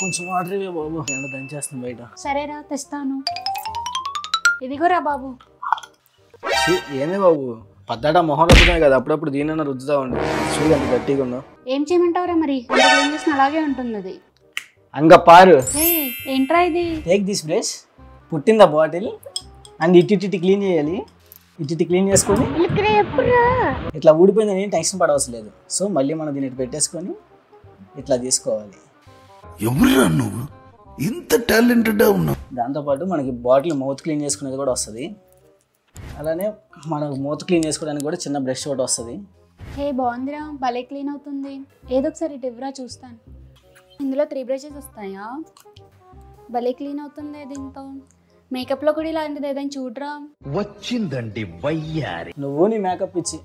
కొంచెం వాటర్ ఇవే బాబు, ఎండ దంచేస్తుంది బయట. సరేరా తెస్తాను. ఇదిగోరా బాబు. ఏమే బాబు, పద్దాట మొహం రుద్దుతాయి కదా, అప్పుడప్పుడు దీనైనా రుద్దుతా ఉండు. చూడు అంత గట్టిగా ఉన్నా. ఏం చేయమంటావురా మరి, ఏం చేసిన అలాగే ఉంటుంది అది. అంగ పారు. ఏంట్రా ఇది? టేక్ దిస్ బ్రష్, పుట్టిందా బాటిల్ అండ్ ఇట్టి క్లీన్ చేయాలి. ఇట్టి క్లీన్ చేసుకొని ఇట్లా ఊడిపోయిందని టెన్షన్ పడవలసిన లేదు. సో మళ్ళీ మనం దీన్ని పెట్టేసుకొని ఇట్లా తీసుకోవాలి. ఎవరురా నువ్వు ఇంత టాలెంటెడ్గా ఉన్నావు? దాంతోపాటు మనకి బాటిల్ మౌత్ క్లీన్ చేసుకునేది కూడా వస్తుంది. అలానే మనకు మౌత్ క్లీన్ చేసుకోవడానికి కూడా చిన్న బ్రష్ ఒకటి వస్తుంది. బాగుందిరా, భలే క్లీన్ అవుతుంది. ఏదో ఒకసారి ఇటు ఇవ్వరా చూస్తాను. ఇందులో 3 బ్రషెస్ వస్తాయా? భలే క్లీన్ అవుతుంది దీంతో. మేకప్లో కూడా ఇలాంటిది ఏదైనా చూడరా. వచ్చిందండి వయ్యారి. నువ్వు నీ మేకప్ ఇచ్చి